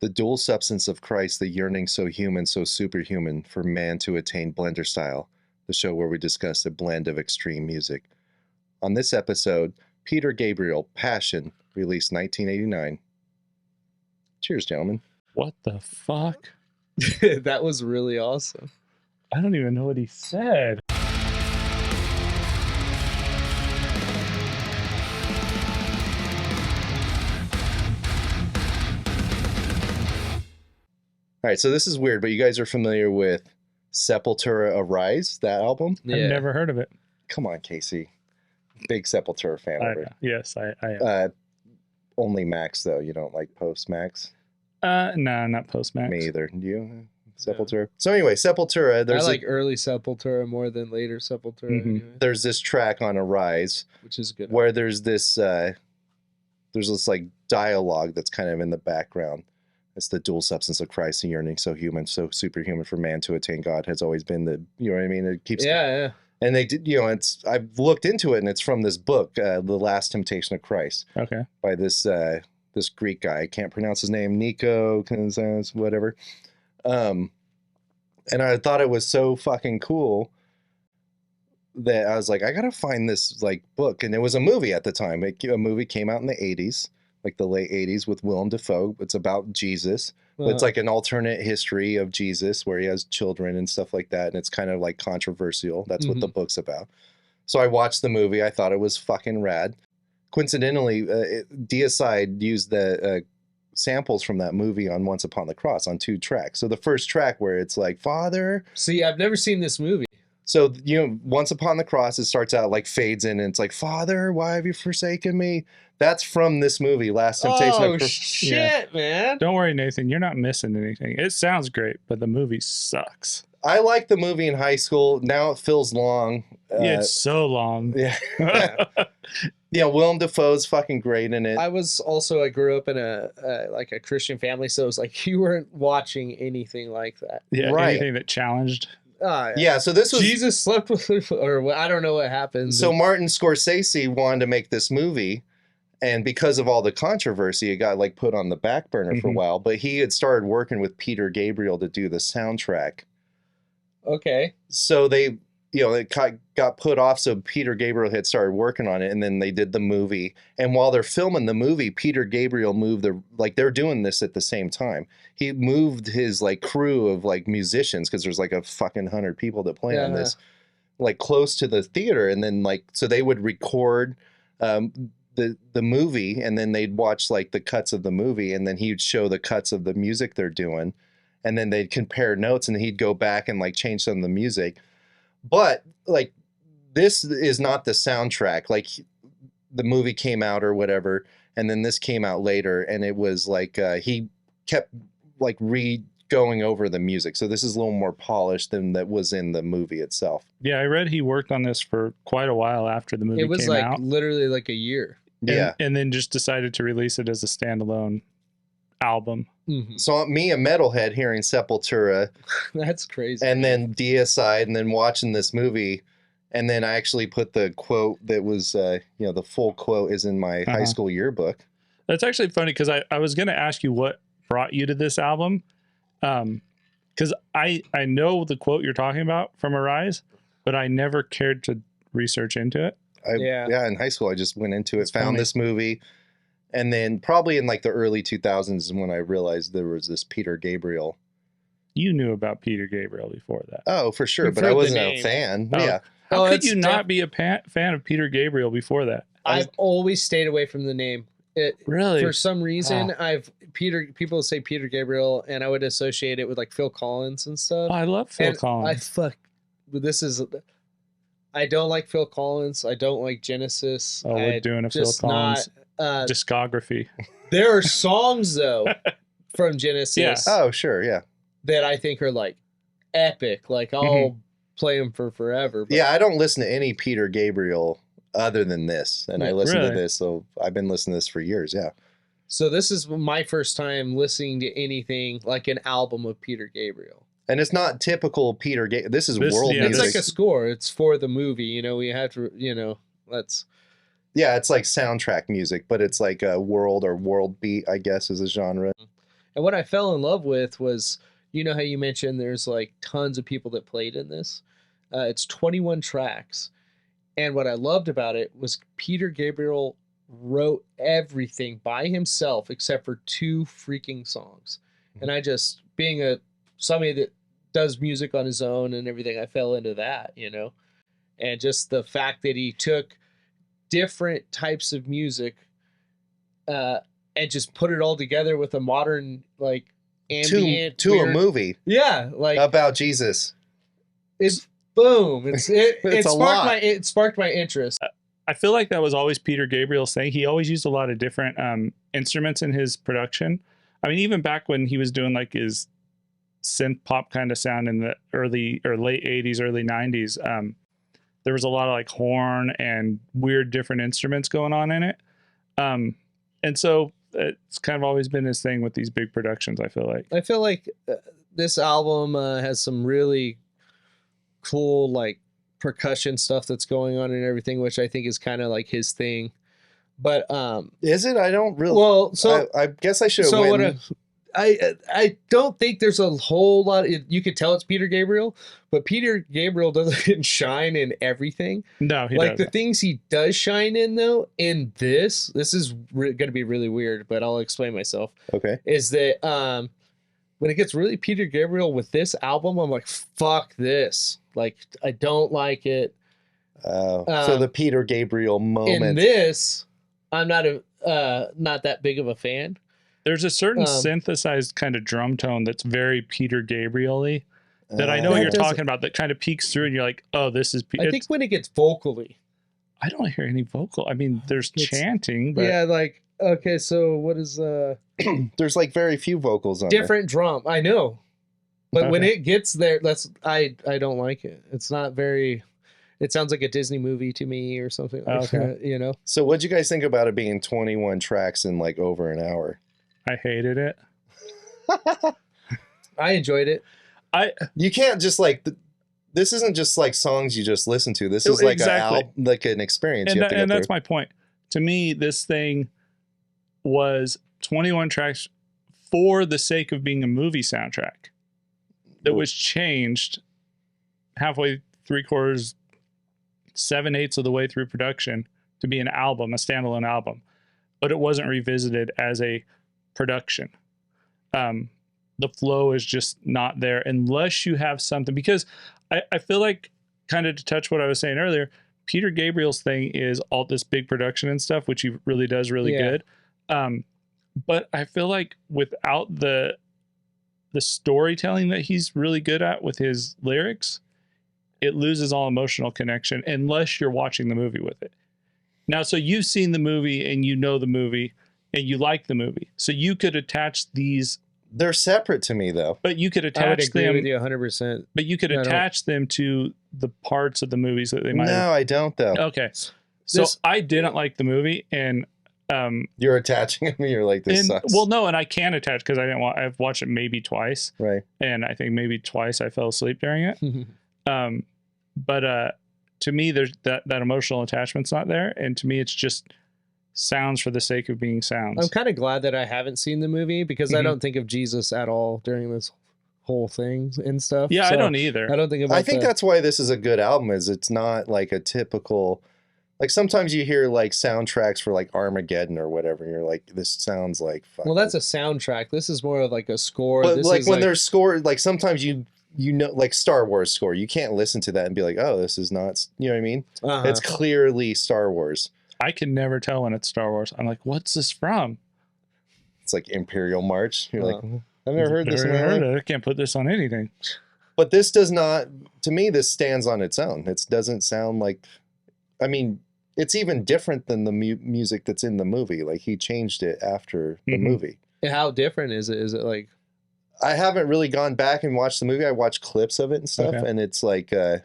The dual substance of Christ, the yearning so human, so superhuman for man to attain Blenderstyle, the show where we discuss a blend of extreme music. On this episode, Peter Gabriel, Passion, released 1989. Cheers, gentlemen. What the fuck? That was really awesome. I don't even know what he said. All right, so this is weird, but you guys are familiar with Sepultura Arise, that album? I've never heard of it. Come on, Casey. Big Sepultura fan over it. Yes, I am. Only Max, though. You don't like Post-Max? No, not Post-Max. Me either. Do you? Sepultura? So anyway, Sepultura. I like early Sepultura more than later Sepultura. Mhm. Anyway, There's this track on Arise which is good. where there's this like dialogue that's kind of in the background. It's the dual substance of Christ, the yearning so human, so superhuman for man to attain God has always been the, you know what I mean? It keeps, Yeah. and they did, I've looked into it, and it's from this book, The Last Temptation of Christ, Okay. by this Greek guy. I can't pronounce his name, Nico, whatever. And I thought it was so fucking cool that I was like, I gotta find this like book. And it was a movie at the time. A movie came out in the 80s, like the late 80s, with Willem Dafoe. It's about Jesus. It's like an alternate history of Jesus where he has children and stuff like that. And it's kind of like controversial. That's what the book's about. So I watched the movie. I thought it was fucking rad. Coincidentally, Deicide used the samples from that movie on Once Upon the Cross on 2 tracks. So the first track where it's like, Father. See, I've never seen this movie. So, Once Upon the Cross, it starts out like fades in and it's like, Father, why have you forsaken me? That's from this movie, Last Temptation of Christ. Shit, man. Don't worry, Nathan. You're not missing anything. It sounds great, but the movie sucks. I liked the movie in high school. Now it feels long. It's so long. Yeah. Willem Dafoe's fucking great in it. I grew up in a Christian family, so it was like you weren't watching anything like that. Yeah, Right. anything that challenged. Yeah, so this was... Jesus slept with her, or I don't know what happened. So Martin Scorsese wanted to make this movie, and because of all the controversy, it got like put on the back burner for a while, but he had started working with Peter Gabriel to do the soundtrack. Okay. So they, it got put off, so Peter Gabriel had started working on it, and then they did the movie. And while they're filming the movie, Peter Gabriel moved they're doing this at the same time. He moved his like crew of like musicians, because there's like a fucking 100 people that play on this, like close to the theater, and then like so they would record the movie, and then they'd watch like the cuts of the movie, and then he'd show the cuts of the music they're doing, and then they'd compare notes, and he'd go back and like change some of the music. But like this is not the soundtrack. Like the movie came out or whatever, and then this came out later, and it was like he kept like going over the music. So this is a little more polished than that was in the movie itself. Yeah, I read he worked on this for quite a while after the movie came out. It was like literally like a year. And then just decided to release it as a standalone album. Mm-hmm. So me, a metalhead, hearing Sepultura, that's crazy, and then Deicide, and then watching this movie, and then I actually put the quote that was, the full quote is in my high school yearbook. That's actually funny, because I was going to ask you what brought you to this album, because I know the quote you're talking about from Arise, but I never cared to research into it. In high school I just went into it, found funny. this movie, and then probably in like the early 2000s is when I realized there was this Peter Gabriel. You knew about Peter Gabriel before that. Oh, for sure, You've but heard I the wasn't a name. fan. Oh. Yeah. How could you not be a fan of Peter Gabriel before that? I've always stayed away from the name. Really? For some reason, people say Peter Gabriel, and I would associate it with like Phil Collins and stuff. Oh, I love Phil Collins. I don't like Phil Collins. I don't like Genesis. Oh, we're doing a Phil Collins discography. There are songs though from Genesis. Yeah. Oh, sure, yeah. That I think are like epic. Like I'll play them for forever. But Yeah, I don't listen to any Peter Gabriel other than this, and I listen to this, so I've been listening to this for years. Yeah. So this is my first time listening to anything like an album of Peter Gabriel. And it's not typical Peter Gabriel. This is world yeah, It's music. like a score. It's for the movie. We have to, let's. Yeah, it's like soundtrack music, but it's like a world or world beat, I guess, is a genre. And what I fell in love with was, you know how you mentioned there's like tons of people that played in this. It's 21 tracks. And what I loved about it was Peter Gabriel wrote everything by himself except for 2 freaking songs. And I just, being somebody that does music on his own and everything, I fell into that, you know. And just the fact that he took different types of music and just put it all together with a modern, like, ambient to a movie. Yeah, like about Jesus. It's boom. It It's a lot. It sparked my interest. I feel like that was always Peter Gabriel's thing. He always used a lot of different instruments in his production. I mean, even back when he was doing like his synth pop kind of sound in the early or late 80s, early 90s, there was a lot of like horn and weird different instruments going on in it. And so it's kind of always been his thing with these big productions, I feel like. This album has some really cool like percussion stuff that's going on and everything, which I think is kind of like his thing. But is it? I don't really. Well, so I guess I should. So what? I don't think there's a whole lot. You could tell it's Peter Gabriel, but Peter Gabriel doesn't shine in everything. No, he like doesn't. The things he does shine in though. In this is going to be really weird, but I'll explain myself. Okay. Is that when it gets really Peter Gabriel with this album, I'm like, fuck this. Like, I don't like it. So the Peter Gabriel moment. In this, I'm not that big of a fan. There's a certain synthesized kind of drum tone that's very Peter Gabriel-y that I know what you're talking about, that kind of peeks through and you're like, oh, this is... I think when it gets vocally. I don't hear any vocal. I mean, there's chanting, but... Yeah, like, okay, so what is... There's like very few vocals on different drum, I know. But when it gets there, I don't like it. It's not very... It sounds like a Disney movie to me or something like that, you know? So what'd you guys think about it being 21 tracks in like over an hour? I hated it. I enjoyed it. You can't just like... This isn't just like songs you just listen to. This is like like an experience. And that's my point. To me, this thing was 21 tracks for the sake of being a movie soundtrack that was changed halfway, 3/4, 7/8 of the way through production to be an album, a standalone album, but it wasn't revisited as a production. The flow is just not there unless you have something, because I feel like, kind of to touch what I was saying earlier, Peter Gabriel's thing is all this big production and stuff, which he really does really good. But I feel like without the storytelling that he's really good at with his lyrics, it loses all emotional connection unless you're watching the movie with it. Now, so you've seen the movie and you know the movie and you like the movie, so you could attach these. They're separate to me though. But you could attach I would agree them with you 100%. But you could attach them to the parts of the movies that they might. No, I don't though. Okay, so I didn't like the movie, and you're attaching it. You're like, this sucks. Well, no, and I can attach because I've watched it maybe twice, right? And I think maybe twice I fell asleep during it. But to me, there's that emotional attachment's not there, and to me, it's just sounds for the sake of being sounds. I'm kind of glad that I haven't seen the movie because I don't think of Jesus at all during this whole thing and stuff. Yeah, so I don't either. I don't think about. I think that's why this is a good album. Is it's not like a typical. Like sometimes you hear like soundtracks for like Armageddon or whatever, and you're like, this sounds like. Well, that's a soundtrack. This is more of like a score. But this like is when there's score, like sometimes you know, like Star Wars score, you can't listen to that and be like, oh, this is not. You know what I mean? It's clearly Star Wars. I can never tell when it's Star Wars. I'm like, what's this from? It's like Imperial March. You're like, I've never heard this in my life. I can't put this on anything. But this does not. To me, this stands on its own. It doesn't sound like. I mean. It's even different than the music that's in the movie. Like he changed it after the movie. How different is it? Is it like? I haven't really gone back and watched the movie. I watched clips of it and stuff, and it's like, yeah,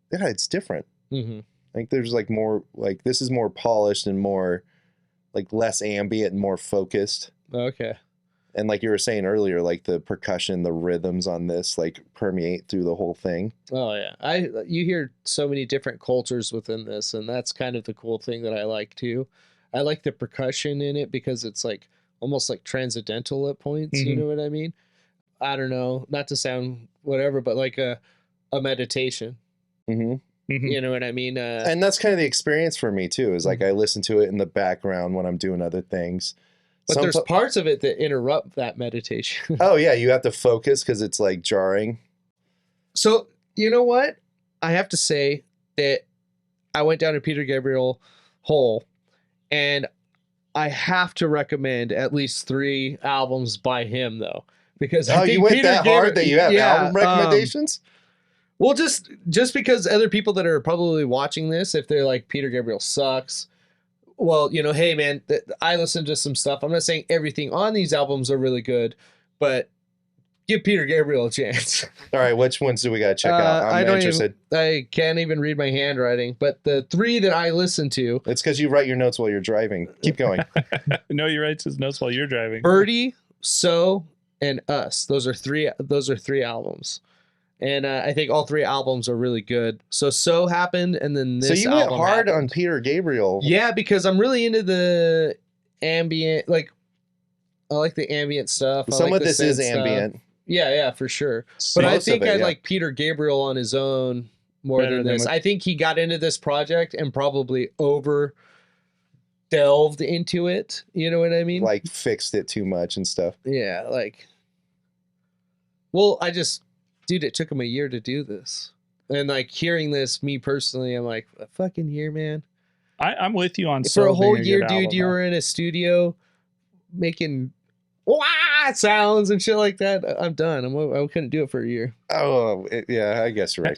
it's different. Like there's like more, like this is more polished and more, like less ambient and more focused. Okay. And like you were saying earlier, like the percussion, the rhythms on this, like permeate through the whole thing. Oh yeah, you hear so many different cultures within this, and that's kind of the cool thing that I like too. I like the percussion in it because it's like almost like transcendental at points. You know what I mean? I don't know, not to sound whatever, but like a meditation. You know what I mean? And that's kind of the experience for me too, is like I listen to it in the background when I'm doing other things. But there's parts of it that interrupt that meditation. Oh yeah, you have to focus because it's like jarring. So you know what? I have to say that I went down a Peter Gabriel hole, and I have to recommend at least 3 albums by him though, because I think you went Peter that hard that you have album recommendations? Well, just because other people that are probably watching this, if they're like, Peter Gabriel sucks, well, you know, hey man, I listened to some stuff. I'm not saying everything on these albums are really good, but give Peter Gabriel a chance. All right, which ones do we got to check out? I'm interested. I can't even read my handwriting, but the 3 that I listened to. It's because you write your notes while you're driving. Keep going. No, you write his notes while you're driving. Birdie, So, and Us. Those are 3 albums. And I think all 3 albums are really good. So happened, and then this. So you went hard happened. on Peter Gabriel. Yeah, because I'm really into the ambient. Like, I like the ambient stuff. Some of this is ambient. Yeah, for sure. But I think I like Peter Gabriel on his own more than this. I think he got into this project and probably delved into it. You know what I mean? Like fixed it too much and stuff. Yeah, like. Well, dude, it took him a year to do this. And like hearing this, me personally, I'm like, a fucking year, man. I'm with you on for a whole year, dude. You were in a studio making sounds and shit like that. I'm done. I couldn't do it for a year. Oh, yeah, I guess you're right.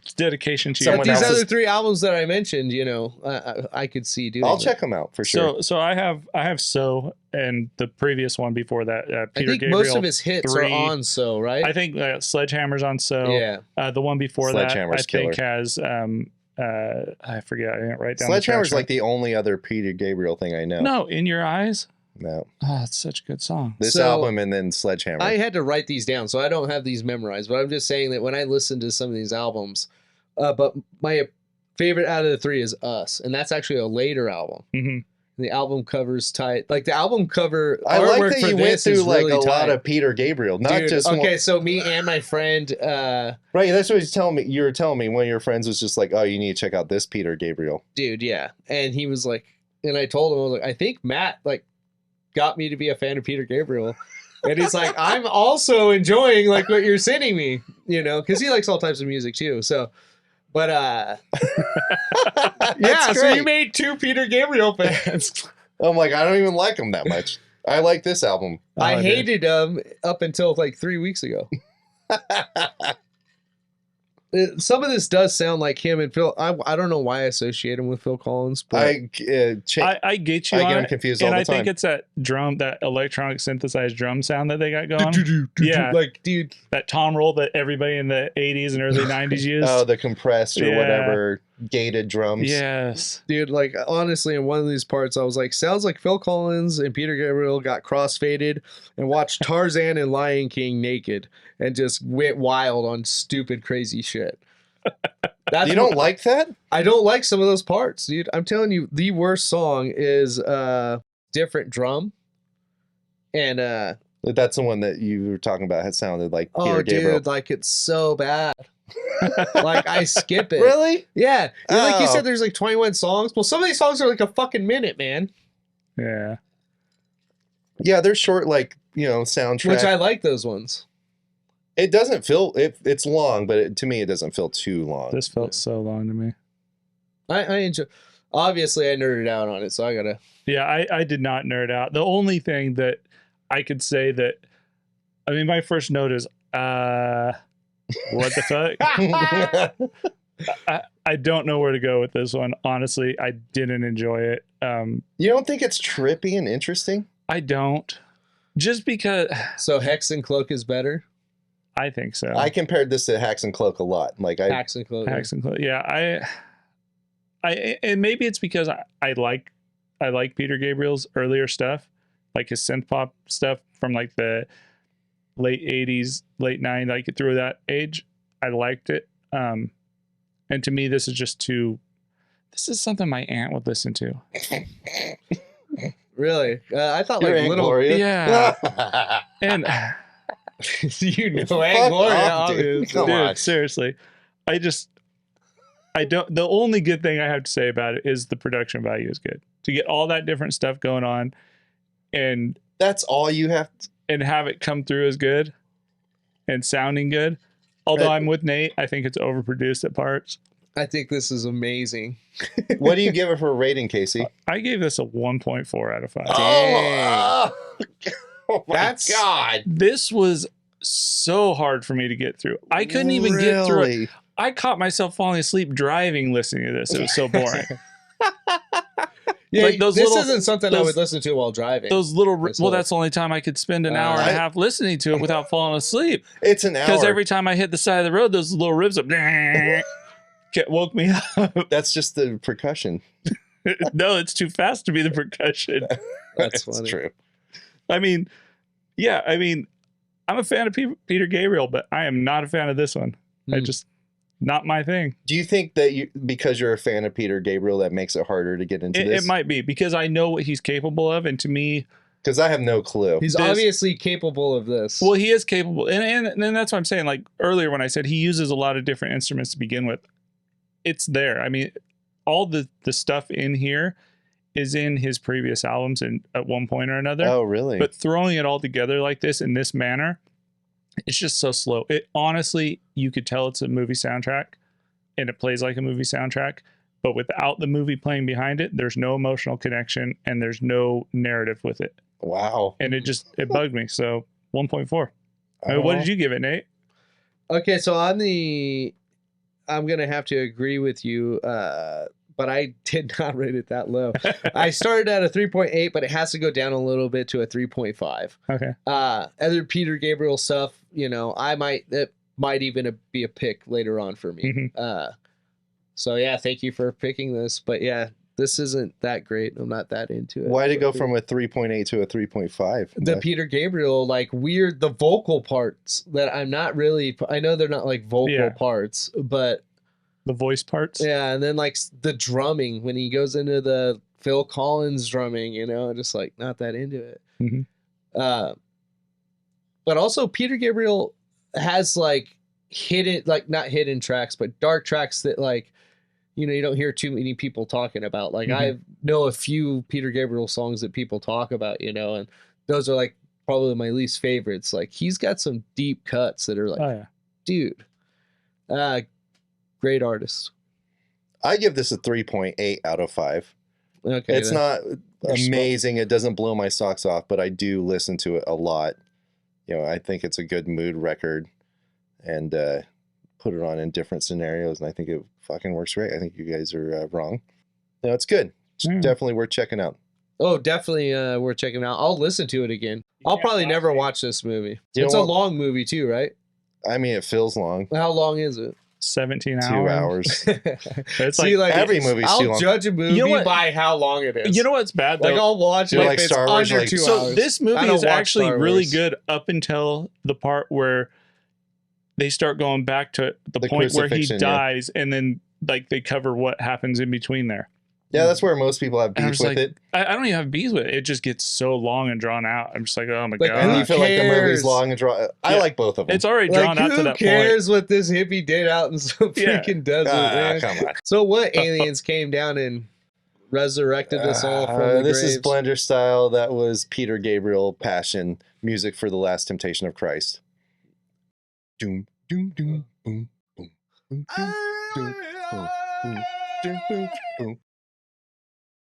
It's dedication to someone else. These other 3 albums that I mentioned, you know, I could see doing. I'll check them out for sure. So I have So, and the previous one before that, Peter Gabriel. Most of his hits 3. Are on So, right? I think Sledgehammer's on So. Yeah. The one before that, I think has I forget. I didn't write down. Sledgehammer's like the only other Peter Gabriel thing I know. No, In Your Eyes. No. Oh, it's such a good song. This album and then Sledgehammer. I had to write these down, so I don't have these memorized, but I'm just saying that when I listen to some of these albums, but my favorite out of the 3 is Us, and that's actually a later album. The album cover's tight. Like the album cover. I like that you went through like really a lot of Peter Gabriel, not just. Okay, so me and my friend. Right, that's what he's telling me. You were telling me one of your friends was just like, "Oh, you need to check out this Peter Gabriel." Dude, yeah, and he was like, and I told him, I was like, I think Matt like got me to be a fan of Peter Gabriel. And he's like, I'm also enjoying like what you're sending me, you know, because he likes all types of music too. So, but yeah, so you made 2 Peter Gabriel fans. I'm like, I don't even like him that much. I like this album. I hated him up until like 3 weeks ago. Some of this does sound like him and Phil. I don't know why I associate him with Phil Collins, but I get you. I get him confused all the time. And I think it's that electronic synthesized drum sound that they got going. Yeah, like dude, that tom roll that everybody in the 80s and early 90s used. Oh, the compressed or whatever gated drums. Yes, dude. Like honestly, in one of these parts, I was like, sounds like Phil Collins and Peter Gabriel got crossfaded and watched Tarzan and Lion King naked and just went wild on stupid, crazy shit. You don't like that? I don't like some of those parts, dude. I'm telling you, the worst song is Different Drum. And that's the one that you were talking about. It sounded like Peter Gabriel. Dude, like it's so bad. Like I skip it. Really? Yeah. Like you said, there's like 21 songs. Well, some of these songs are like a fucking minute, man. Yeah. Yeah, they're short, like, you know, soundtrack. Which I like those ones. It doesn't feel it's long, but to me it doesn't feel too long. This felt so long to me. I enjoy. Obviously, I nerded out on it, so I gotta. Yeah, I did not nerd out. The only thing that I could say that, I mean, my first note is, what the fuck? I don't know where to go with this one. Honestly, I didn't enjoy it. You don't think it's trippy and interesting? I don't. Just because. So Hex and Cloak is better? I think so. I compared this to Hacks and Cloak a lot. Like Hacks and Cloak. Yeah, and maybe it's because I like Peter Gabriel's earlier stuff, like his synth pop stuff from like the late 80s, late 90s, like through that age. I liked it. And to me, this is something my aunt would listen to. Really? I thought You're like Aunt little. Gloria. Yeah. And You know, Fuck Aunt Gloria, off, dude. obviously. Come on. dude, seriously, I don't. The only good thing I have to say about it is the production value is good. To get all that different stuff going on, and That's all you have. have it come through as good, and sounding good. Although I'm with Nate, I think it's overproduced at parts. I think this is amazing. What do you give it for a rating, Casey? I gave this a 1.4 out of 5. Oh my That's- God. This was so hard for me to get through. I couldn't even get through it. Really? I caught myself falling asleep driving listening to this. It was so boring. Yeah, Like those this little- isn't something I those- would listen to while driving. Those little, This well, whole- that's the only time I could spend an hour and a half listening to it without falling asleep. It's an hour. Because every time I hit the side of the road, those little ribs up woke me up. That's just the percussion. No, it's too fast to be the percussion. That's It's funny. true. I mean, yeah, I'm a fan of Peter Gabriel, but I am not a fan of this one. I just, not my thing. Do you think that because you're a fan of Peter Gabriel, that makes it harder to get into this? It might be because I know what he's capable of, and to me, Because I have no clue. He's This- obviously capable of this. well, he is capable, and that's what I'm saying. Like earlier when I said he uses a lot of different instruments to begin with, it's there. I mean, all the stuff in here is in his previous albums and at one point or another. Oh, really? But throwing it all together like this in this manner, it's just so slow. It honestly, you could tell it's a movie soundtrack, and it plays like a movie soundtrack. But without the movie playing behind it, there's no emotional connection and there's no narrative with it. Wow. And it bugged me. So 1.4. What did you give it, Nate? Okay, so I'm gonna have to agree with you, but I did not rate it that low. I started at a 3.8, but it has to go down a little bit to a 3.5. Okay. Other Peter Gabriel stuff, it might even be a pick later on for me. Mhm. So yeah, thank you for picking this, but yeah, this isn't that great. I'm not that into it. Why did it go from a 3.8 to a 3.5? the Peter Gabriel, like weird, the vocal parts that I'm not really, I know they're not like vocal Yeah. parts, but The voice parts. yeah. And then like the drumming, when he goes into the Phil Collins drumming, just like not that into it. Mhm. But also Peter Gabriel has like hidden, like not hidden tracks, but dark tracks that like, you don't hear too many people talking about. Like I know a few Peter Gabriel songs that people talk about, and those are like probably my least favorites. Like he's got some deep cuts that are like, Oh, yeah. dude, great artist. I give this a 3.8 out of 5. Okay. It's not You're amazing. It doesn't blow my socks off, but I do listen to it a lot. I think it's a good mood record, and put it on in different scenarios, and I think it fucking works great. I think you guys are wrong. No, it's good. It's definitely worth checking out. Oh, definitely worth checking out. I'll listen to it again. I'll can't probably watch never it. watch this movie. You It's know a what? long movie too, right? I mean, it feels long. How long is it? 17 2 hours. It's See, like, every movie's too I'll long. judge a movie You know what? by how long it is. you know what's bad though? like I'll watch You're it like if it's Star Wars, under like- 2 So hours. this I movie don't is watch actually Star really Wars. good up until the part where they start going back to the The point where he crucifixion, yeah. dies, and then like they cover what happens in between there. Yeah, that's where most people have And I'm beef just with like, it. I don't even have bees with it. It just gets so long and drawn out. I'm just like, oh my Like, And you god, feel like the movie's cares? long and drawn. I Yeah. like both of them. it's already Like, drawn out to who that point. cares what this hippie did out in some Yeah. freaking desert, man? Come on. So what aliens came down and resurrected us all from the This graves? is Blenderstyle. That was Peter Gabriel, Passion, music for The Last Temptation of Christ. Doom, doom, doom, boom, boom, boom, doom, doom, boom, boom, doom, boom, boom.